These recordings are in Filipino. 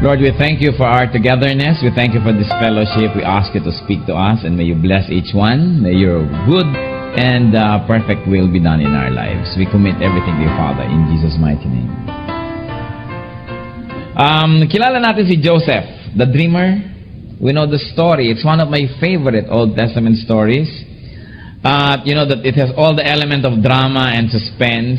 Lord, we thank you for our togetherness. We thank you for this fellowship. We ask you to speak to us, and may you bless each one. May your good and perfect will be done in our lives. We commit everything to you, Father, in Jesus' mighty name. Kilala natin si Joseph, the dreamer. We know the story. It's one of my favorite Old Testament stories. You know that it has all the element of drama and suspense.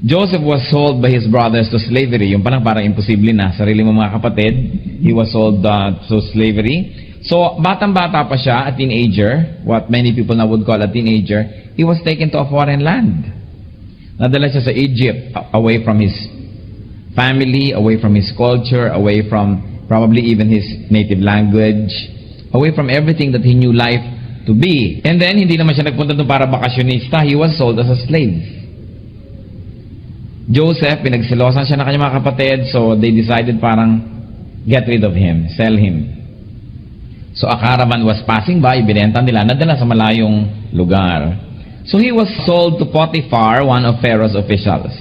Joseph was sold by his brothers to slavery. Yung parang imposible na. Sarili mo mga kapatid, he was sold to slavery. So, batang-bata pa siya, a teenager, what many people now would call a teenager, he was taken to a foreign land. Nadala siya sa Egypt, away from his family, away from his culture, away from probably even his native language, away from everything that he knew life to be. And then, hindi naman siya nagpunta doon para bakasyonista. He was sold as a slave. Joseph, pinagsilosan siya ng kanyang mga kapatid, so they decided parang get rid of him, sell him. So a caravan was passing by, binenta nila, nadala sa malayong lugar. So he was sold to Potiphar, one of Pharaoh's officials.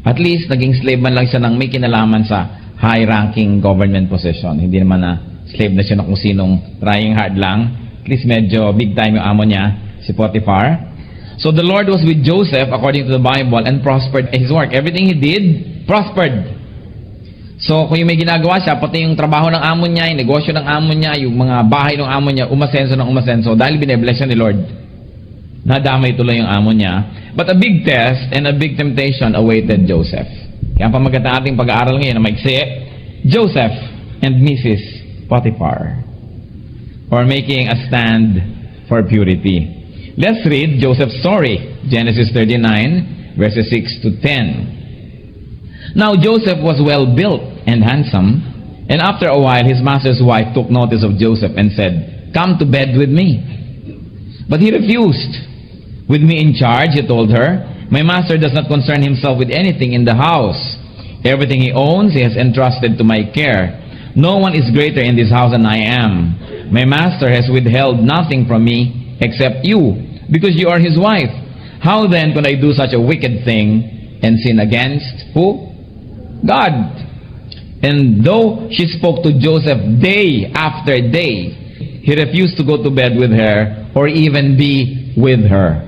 At least, naging slave man lang siya ng may kinalaman sa high-ranking government position. Hindi naman na slave na siya na kung sinong trying hard lang. At least medyo big time yung amo niya, si Potiphar. So the Lord was with Joseph, according to the Bible, and prospered his work. Everything he did, prospered. So kung yung may ginagawa siya, pati yung trabaho ng amo niya, yung negosyo ng amo niya, yung mga bahay ng amo niya, umasenso ng umasenso, dahil binebless siya ni Lord. Nadamay tuloy yung amo niya. But a big test and a big temptation awaited Joseph. Kaya ang pamagat na ating pag-aaral ngayon na maiksi, Joseph and Mrs. Potiphar, for making a stand for purity. Let's read Joseph's story, Genesis 39, verses 6 to 10. Now Joseph was well built and handsome, and after a while his master's wife took notice of Joseph and said, "Come to bed with me." But he refused. "With me in charge," he told her, "my master does not concern himself with anything in the house. Everything he owns he has entrusted to my care. No one is greater in this house than I am. My master has withheld nothing from me except you, because you are his wife. How then could I do such a wicked thing and sin against who? God." And though she spoke to Joseph day after day, he refused to go to bed with her or even be with her.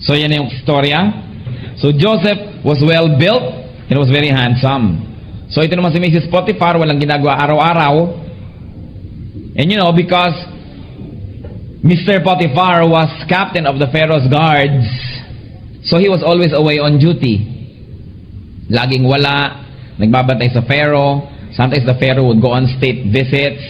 So yan yung storya. So Joseph was well built and was very handsome. So ito naman si Mrs. Potiphar, walang ginagawa araw-araw. And you know, because Mr. Potiphar was captain of the Pharaoh's guards, so he was always away on duty. Laging wala, nagbabantay sa Pharaoh. Sometimes the Pharaoh would go on state visits.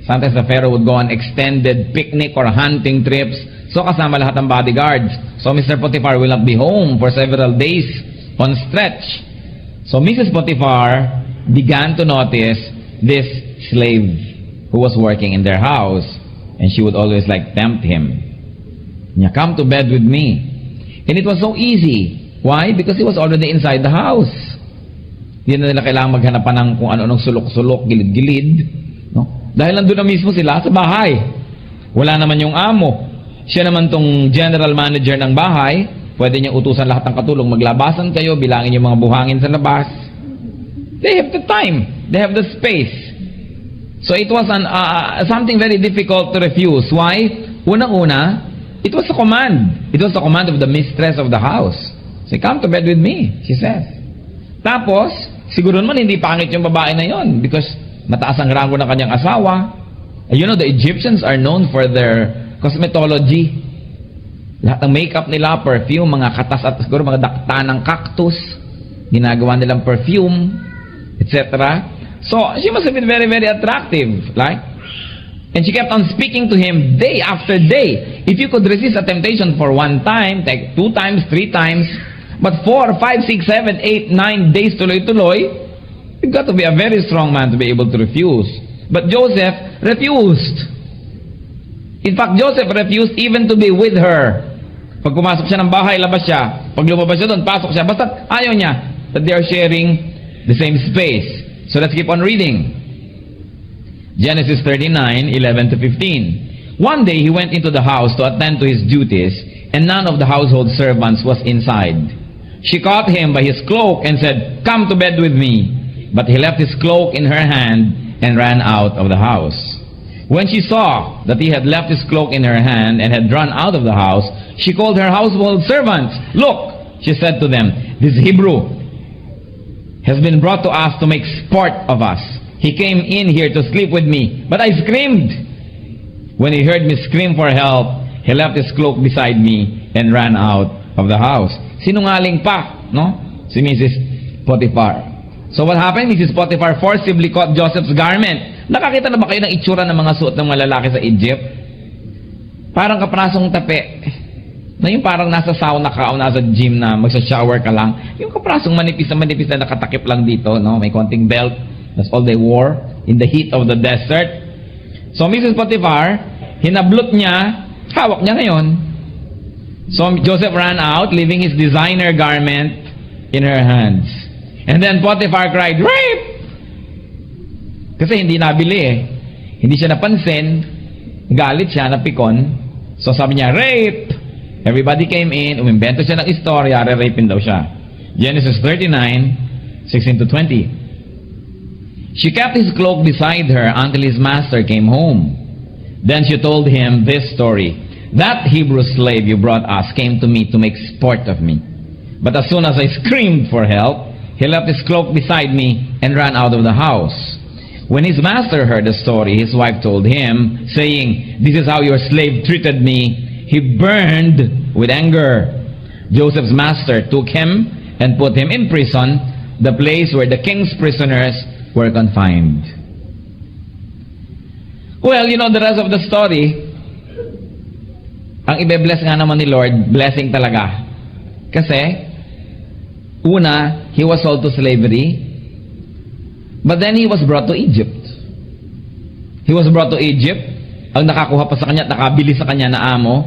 Sometimes the Pharaoh would go on extended picnic or hunting trips. So kasama lahat ng bodyguards. So Mr. Potiphar will not be home for several days on stretch. So Mrs. Potiphar began to notice this slave who was working in their house. And she would always tempt him. "Yeah, come to bed with me." And it was so easy. Why? Because he was already inside the house. Hindi na nila kailangan maghanapan ng kung ano-anong sulok-sulok, gilid-gilid. No? Dahil nandun na mismo sila sa bahay. Wala naman yung amo. Siya naman tong general manager ng bahay. Pwede niyang utusan lahat ng katulong. Maglabasan kayo, bilangin yung mga buhangin sa labas. They have the time. They have the space. So it was something very difficult to refuse. Why? Unang-una, it was a command. It was the command of the mistress of the house. Say, "Come to bed with me," she says. Tapos, siguro naman hindi pangit yung babae na yon because mataas ang rango ng kanyang asawa. And you know, the Egyptians are known for their cosmetology. Lahat ng makeup nila, perfume, mga katas at siguro mga dakta ng cactus, ginagawa nilang perfume, etc. So, she must have been very, very attractive, and she kept on speaking to him day after day. If you could resist a temptation for one time, take 2 times, 3 times, but 4, 5, 6, 7, 8, 9 days tuloy-tuloy, you've got to be a very strong man to be able to refuse. But Joseph refused. In fact, Joseph refused even to be with her. Pag pumasok siya ng bahay, labas siya. Pag lumabas siya doon, pasok siya. Basta ayaw niya that they are sharing the same space. So let's keep on reading. Genesis 39, 11 to 15. One day he went into the house to attend to his duties, and none of the household servants was inside. She caught him by his cloak and said, "Come to bed with me." But he left his cloak in her hand and ran out of the house. When she saw that he had left his cloak in her hand and had run out of the house, she called her household servants. Look, she said to them, this Hebrew has been brought to us to make sport of us. He came in here to sleep with me, but I screamed. When he heard me scream for help, he left his cloak beside me and ran out of the house. Sinungaling pa, no? Si Mrs. Potiphar. So what happened? Mrs. Potiphar forcibly caught Joseph's garment. Nakakita na ba kayo ng itsura ng mga suot ng mga lalaki sa Egypt? Parang kaprasong tape. Na yung parang nasa sauna ka o nasa gym na magsa-shower ka lang. Yung kaprasong manipis na nakatakip lang dito, no? May konting belt. That's all they wore in the heat of the desert. So Mrs. Potiphar, hinablot niya, hawak niya ngayon. So Joseph ran out, leaving his designer garment in her hands. And then Potiphar cried, "Rape!" Kasi hindi nabili eh. Hindi siya napansin. Galit siya, napikon. So sabi niya, "Rape!" Everybody came in, umimbento siya ng istorya, re-rapin daw siya. Genesis 39:16-20. She kept his cloak beside her until his master came home. Then she told him this story. That Hebrew slave you brought us came to me to make sport of me. But as soon as I screamed for help, he left his cloak beside me and ran out of the house. When his master heard the story, his wife told him, saying, "This is how your slave treated me." He burned with anger. Joseph's master took him and put him in prison, the place where the king's prisoners were confined. Well, you know the rest of the story. Ang ibe-bless nga naman ni Lord, blessing talaga. Kasi, una, he was sold to slavery, but then he was brought to Egypt. He was brought to Egypt. Ang nakakuha pa sa kanya at nakabili sa kanya na amo,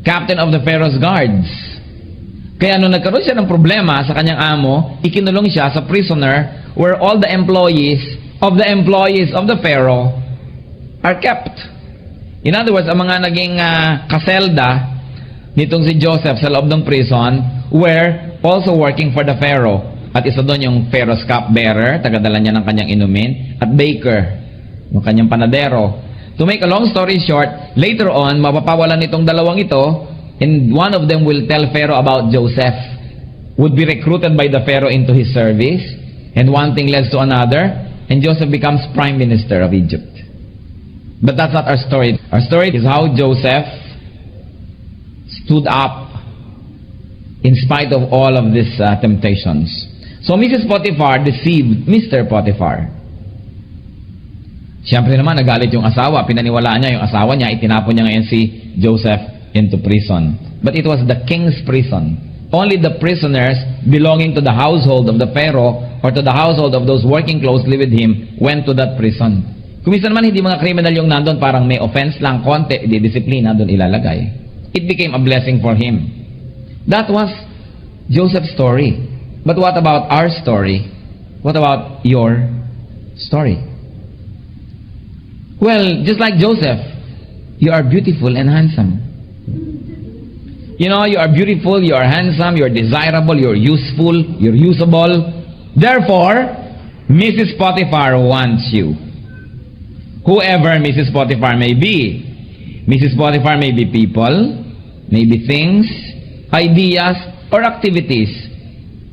captain of the Pharaoh's guards. Kaya nung nagkaroon siya ng problema sa kanyang amo, ikinulong siya sa prisoner where all the employees of the Pharaoh are kept. In other words, ang mga naging kaselda nitong si Joseph sa loob ng prison were also working for the Pharaoh. At isa doon yung Pharaoh's cupbearer, tagadala niya ng kanyang inumin, at baker, yung kanyang panadero. To make a long story short, later on, mapapawalan itong dalawang ito, and one of them will tell Pharaoh about Joseph, would be recruited by the Pharaoh into his service, and one thing leads to another, and Joseph becomes prime minister of Egypt. But that's not our story. Our story is how Joseph stood up in spite of all of these temptations. So Mrs. Potiphar deceived Mr. Potiphar. Siyempre naman, nagalit yung asawa. Pinaniwalaan niya yung asawa niya. Itinapon niya ngayon si Joseph into prison. But it was the king's prison. Only the prisoners belonging to the household of the Pharaoh or to the household of those working closely with him went to that prison. Kung minsan naman hindi mga criminal yung nandun, parang may offense lang, konti, disiplina doon ilalagay. It became a blessing for him. That was Joseph's story. But what about our story? What about your story? Well, just like Joseph, you are beautiful and handsome. You know, you are beautiful, you are handsome, you are desirable, you are useful, you are usable. Therefore, Mrs. Potiphar wants you. Whoever Mrs. Potiphar may be. Mrs. Potiphar may be people, may be things, ideas, or activities.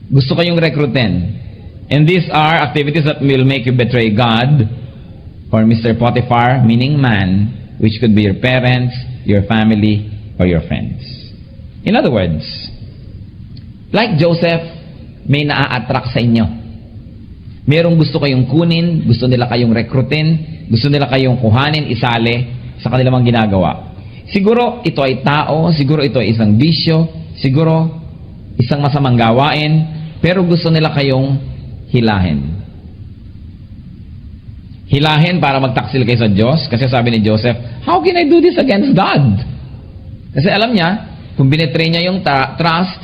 Gusto kayong rekrutin. And these are activities that will make you betray God, or Mr. Potiphar, meaning man, which could be your parents, your family, or your friends. In other words, like Joseph, may naa-attract sa inyo. Merong gusto kayong kunin, gusto nila kayong rekrutin, gusto nila kayong kuhanin, isali sa kanilang mga ginagawa. Siguro ito ay tao, siguro ito ay isang bisyo, siguro isang masamang gawain, pero gusto nila kayong hilahin. Hilahin para magtaksil kayo sa Diyos, kasi sabi ni Joseph, how can I do this against God? Kasi alam niya, kung binetray niya yung trust,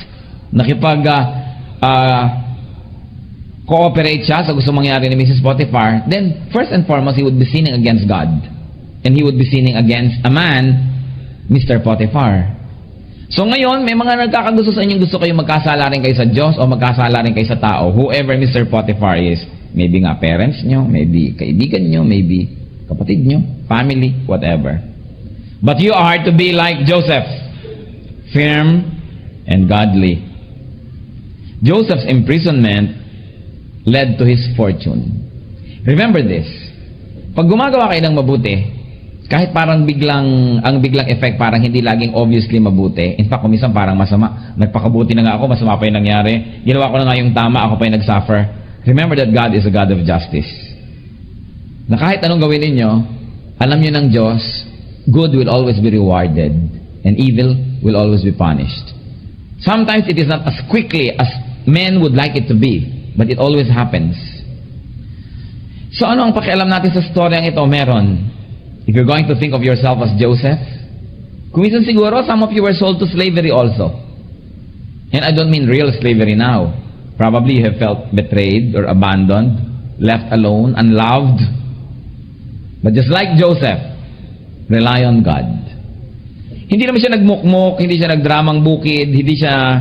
cooperate siya sa gusto mangyari ni Mrs. Potiphar, then first and foremost, he would be sinning against God. And he would be sinning against a man, Mr. Potiphar. So ngayon, may mga nagkakagusto sa inyong gusto kayong magkasala rin kayo sa Diyos o magkasala rin kayo sa tao, whoever Mr. Potiphar is. maybe nga parents nyo, maybe kaibigan nyo, maybe kapatid nyo, family, whatever. But you are to be like Joseph, firm and godly. Joseph's imprisonment led to his fortune. Remember this, pag gumagawa kayo ng mabuti, kahit parang ang biglang effect parang hindi laging obviously mabuti, in fact, kumisan parang masama, nagpakabuti na nga ako, masama pa yung nangyari, ginawa ko na nga yung tama, ako pa yung nagsuffer. Remember that God is a God of justice. Na kahit anong gawin ninyo, alam nyo ng Diyos, good will always be rewarded, and evil will always be punished. Sometimes it is not as quickly as men would like it to be, but it always happens. So ano ang pakialam natin sa storyang ito? Meron. If you're going to think of yourself as Joseph, kuminsan siguro, some of you were sold to slavery also. And I don't mean real slavery now. Probably you have felt betrayed or abandoned, left alone, unloved. But just like Joseph, rely on God. Hindi naman siya nagmukmok, hindi siya nagdramang bukid, hindi siya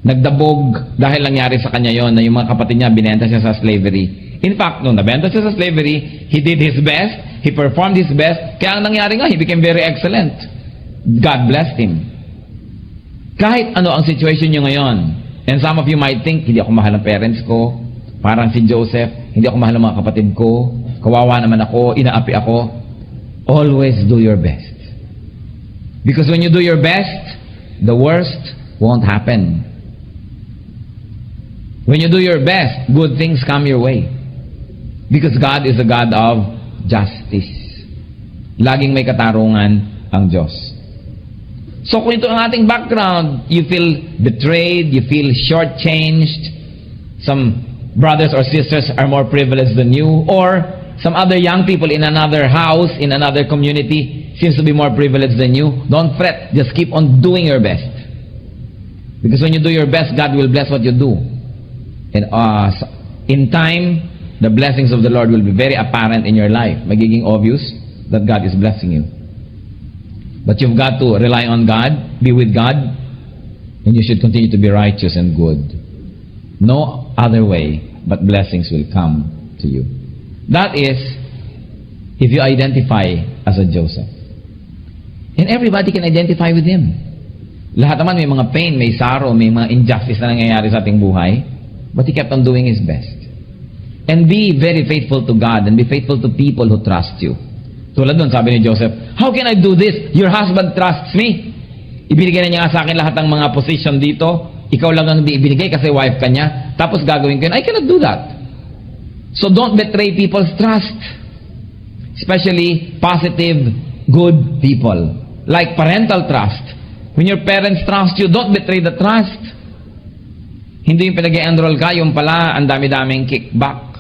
nagdabog dahil nangyari sa kanya yon na yung mga kapatid niya binenta siya sa slavery. In fact, nung nabenta siya sa slavery, he did his best, he performed his best, kaya ang nangyari nga, he became very excellent. God blessed him. Kahit ano ang situation niyo ngayon, and some of you might think, hindi ako mahal ng parents ko, parang si Joseph, hindi ako mahal ng mga kapatid ko, kawawa naman ako, inaapi ako, always do your best. Because when you do your best, the worst won't happen. When you do your best, good things come your way. Because God is a God of justice. Laging may katarungan ang Diyos. So kung ito ang ating background, you feel betrayed, you feel shortchanged, some brothers or sisters are more privileged than you, or some other young people in another house, in another community, seems to be more privileged than you, don't fret. Just keep on doing your best. Because when you do your best, God will bless what you do. And in time, the blessings of the Lord will be very apparent in your life. Magiging obvious that God is blessing you. But you've got to rely on God, be with God, and you should continue to be righteous and good. No other way, but blessings will come to you. That is, if you identify as a Joseph. And everybody can identify with him. Lahat naman may mga pain, may sorrow, may mga injustice na nangyayari sa ating buhay, but he kept on doing his best. And be very faithful to God and be faithful to people who trust you. Tulad nun, sabi ni Joseph, how can I do this? Your husband trusts me. Ibinigay na niya nga sa akin lahat ng mga position dito. Ikaw lang ang di ibinigay kasi wife ka niya. Tapos gagawin ko yun. I cannot do that. So don't betray people's trust. Especially positive, good people. Like parental trust. When your parents trust you, don't betray the trust. Hindi yung pinag-enroll ka, yung pala, ang dami-daming kickback.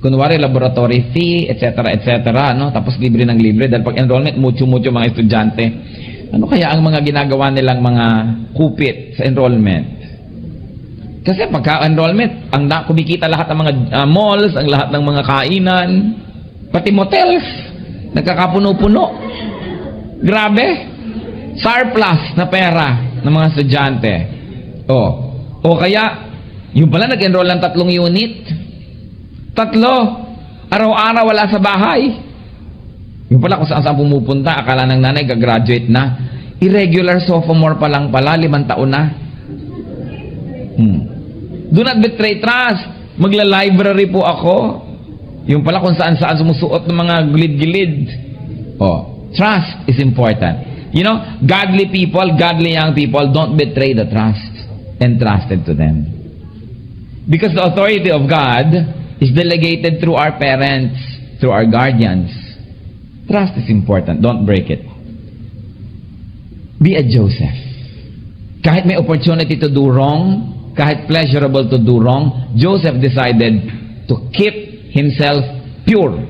Kunwari, laboratory fee, etc., etc., no? Tapos libre ng libre. Dahil pag enrollment, mucho-mucho mga estudyante. Ano kaya ang mga ginagawa nilang mga kupit sa enrollment? Kasi pagka-enrollment, ang kumikita lahat ng mga malls, ang lahat ng mga kainan, pati motels, nagkakapuno-puno. Grabe. Surplus na pera ng mga estudyante. O kaya, yung pala nag-enroll ng 3 unit. 3. Araw-araw wala sa bahay. Yung pala kung saan pumupunta, akala ng nanay gagraduate na. Irregular sophomore pa lang pala, 5 taon na. Do not betray trust. Magla-library po ako. Yung pala kung saan-saan sumusuot ng mga gilid-gilid. Trust is important. You know, godly people, godly young people, don't betray the trust entrusted to them. Because the authority of God is delegated through our parents, through our guardians. Trust is important. Don't break it. Be a Joseph. Kahit may opportunity to do wrong, kahit pleasurable to do wrong, Joseph decided to keep himself pure.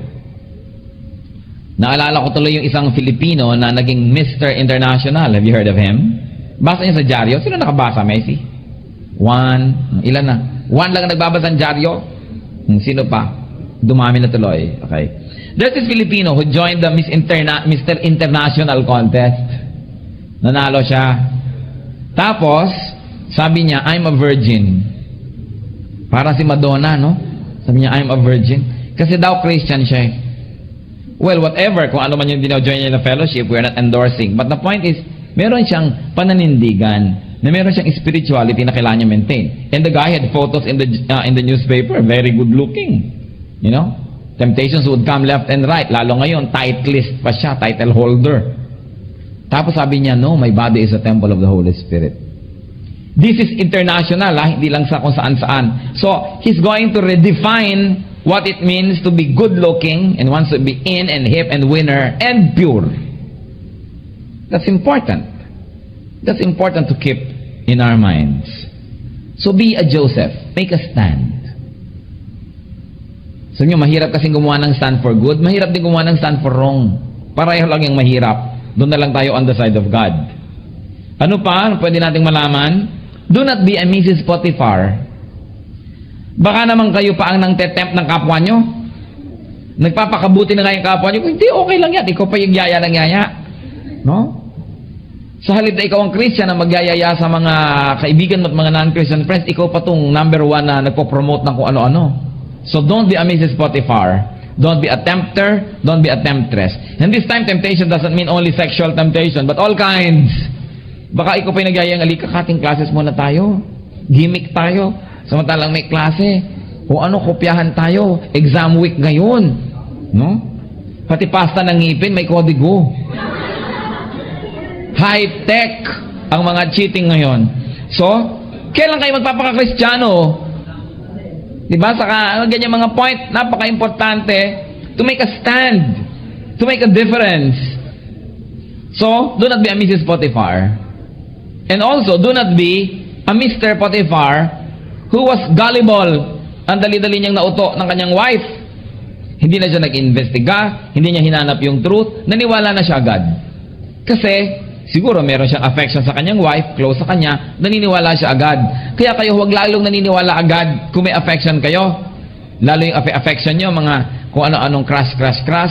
Naalala ko tuloy yung isang Filipino na naging Mr. International. Have you heard of him? Basa niya sa dyaryo. Sino nakabasa, Messi? 1. Ilan na? 1 lang nagbabasa ng dyaryo? Sino pa? Dumami na tuloy. Okay. There's this Filipino who joined the Mr. International contest. Nanalo siya. Tapos, sabi niya, I'm a virgin. Para si Madonna, no? Sabi niya, I'm a virgin. Kasi daw Christian siya eh. Well, whatever, kung ano man yung dinojoin niya na fellowship, we're not endorsing. But the point is, meron siyang pananindigan na meron siyang spirituality na kailangan niya maintain. And the guy had photos in the newspaper, very good looking. You know? Temptations would come left and right. Lalo ngayon, titlist pa siya, title holder. Tapos sabi niya, no, my body is a temple of the Holy Spirit. This is international, hindi lang sa kung saan-saan. So, he's going to redefine what it means to be good-looking and wants to be in and hip and winner and pure. That's important. That's important to keep in our minds. So be a Joseph. Make a stand. So nyo, mahirap kasing gumawa ng stand for good. Mahirap din gumawa ng stand for wrong. Pareho lang yung mahirap. Doon na lang tayo on the side of God. Ano pa? Pwede nating malaman? Do not be a Mrs. Potiphar. Baka naman kayo pa ang nang tetempt ng kapwa nyo. Nagpapakabuti na nga yung kapwa nyo. Hindi, okay lang yan. Ikaw pa yung yaya ng yaya. No? Sa halip na ikaw ang Christian na magyayaya sa mga kaibigan mo at mga non-Christian friends, ikaw pa tong number one na nagpo-promote ng kung ano-ano. So don't be a Mrs. Potiphar. Don't be a tempter. Don't be a temptress. And this time, temptation doesn't mean only sexual temptation, but all kinds. Baka ikaw pa yung nagyayang, alika, cutting classes muna tayo. Gimmick tayo. Samantalang may klase. O ano, kopyahan tayo. Exam week ngayon. No? Pati pasta ng ngipin, may kodigo. High-tech ang mga cheating ngayon. So, kailan kayo magpapaka-Kristiyano? Diba? Saka, ganyan mga point, napaka-importante to make a stand. To make a difference. So, do not be a Mrs. Potiphar. And also, do not be a Mr. Potiphar who was gullible. Ang dali-dali niyang nauto ng kanyang wife. Hindi na siya nag-investiga, hindi niya hinanap yung truth, naniwala na siya agad. Kasi, siguro meron siyang affection sa kanyang wife, close sa kanya, naniniwala siya agad. Kaya kayo huwag lalong naniniwala agad kung may affection kayo. Lalo yung affection niyo, mga kung ano-anong crush,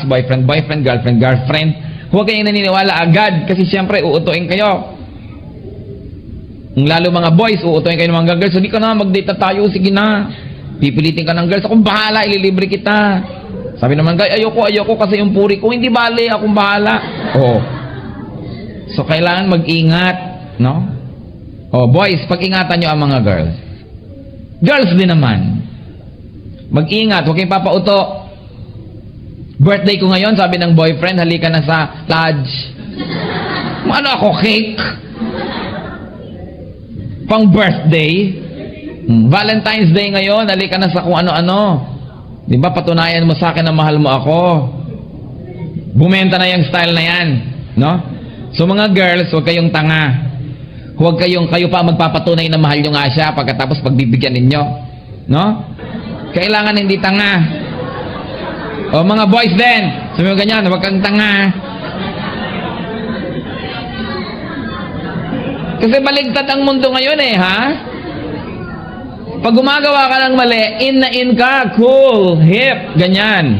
boyfriend, girlfriend. Huwag kayong naniniwala agad kasi siyempre uutuin kayo. Lalo mga boys, uutuin kayo ng mga girls. Hindi ka na, mag-date na tayo, sige na. Pipilitin ka ng girls. Akong bahala, ililibre kita. Sabi naman, guy, ayoko kasi yung puri ko. Hindi bale, akong bahala. Oh. So, kailangan mag-ingat, no? Oh, boys, pag-ingatan nyo ang mga girls. Girls din naman. Mag-ingat, huwag kayong papauto. Birthday ko ngayon, sabi ng boyfriend, halika na sa lodge. Ano ako, cake? Pang birthday, Valentine's Day ngayon, halika na sa kung ano-ano. Di ba, patunayan mo sa akin na mahal mo ako. Bumenta na yung style na yan, no? So mga girls, huwag kayong tanga. Huwag kayong kayo pa magpapatunay na mahal nyo nga siya pagkatapos pagbibigyan ninyo, no? Kailangan hindi tanga. O mga boys din, sabi mo ganyan, huwag kang tanga. Kasi baligtad ang mundo ngayon eh, ha? Pag gumagawa ka ng mali, in na in ka, cool, hip, ganyan.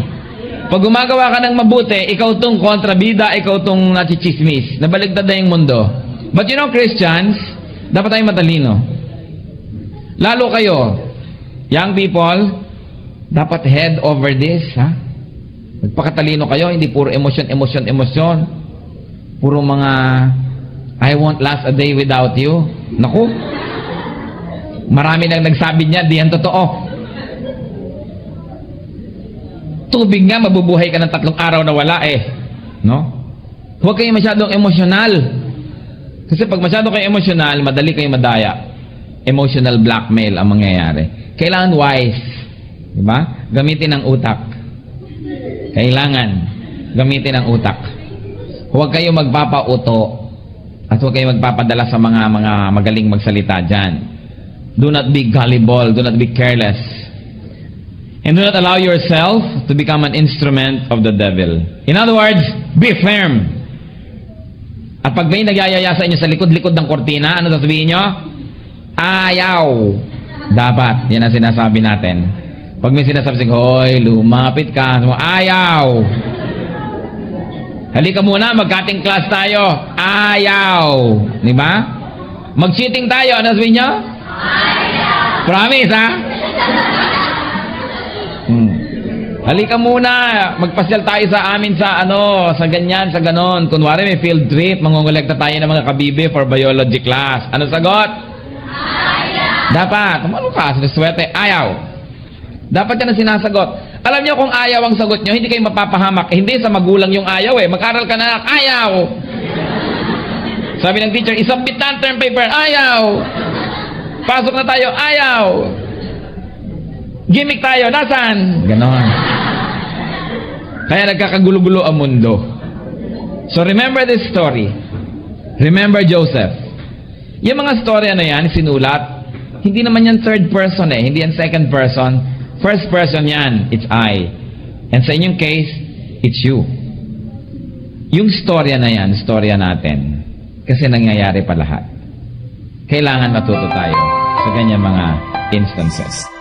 Pag gumagawa ka ng mabuti, ikaw tong kontrabida, ikaw tong nachichismis. Nabaligtad na yung mundo. But you know, Christians, dapat tayong matalino. Lalo kayo, young people, dapat head over this, ha? Magpakatalino kayo, hindi puro emosyon. Puro mga I won't last a day without you. Naku, marami nang nagsabi niya, di yan totoo. Tubig nga, mabubuhay ka ng 3 araw na wala eh. No? Huwag kayo masyadong emosyonal. Kasi pag masyado kayo emosyonal, madali kayo madaya. Emotional blackmail ang mangyayari. Kailangan wise. Diba? Gamitin ang utak. Kailangan gamitin ang utak. Huwag kayo magpapauto. At huwag kayo magpapadala sa mga magaling magsalita dyan. Do not be gullible. Do not be careless. And do not allow yourself to become an instrument of the devil. In other words, be firm. At pag may nagyayaya sa inyo sa likod-likod ng kortina, ano sasabihin nyo? Ayaw. Dapat. Yan ang sinasabi natin. Pag may sinasabi sa'yo, hoy, lumapit ka. Ayaw. Halika muna, mag-cutting class tayo. Ayaw. Di ba? Mag-cheating tayo. Ano sabihin nyo? Ayaw. Promise, ha? Halika muna, magpasyal tayo sa amin sa sa ganyan, sa ganon. Kunwari may field trip, mangungulekta tayo ng mga kabibe for biology class. Ano sagot? Ayaw. Dapat, kumano ka, sinuswerte, ayaw. Dapat yan ang sinasagot. Alam niyo kung ayaw ang sagot niyo, hindi kayo mapapahamak. Hindi sa magulang yung ayaw Mag-aral ka na, ayaw. Sabi ng teacher, isubmit na ang term paper, ayaw. Pasok na tayo, ayaw. Gimmick tayo, nasan? Ganon. Kaya nagkakagulo-gulo ang mundo. So remember this story. Remember Joseph. Yung mga storya na yan, sinulat, hindi naman yan third person hindi yan second person. First person yan, it's I. And sa inyong case, it's you. Yung storya na yan, storya natin. Kasi nangyayari pa lahat. Kailangan matuto tayo sa ganyan mga instances.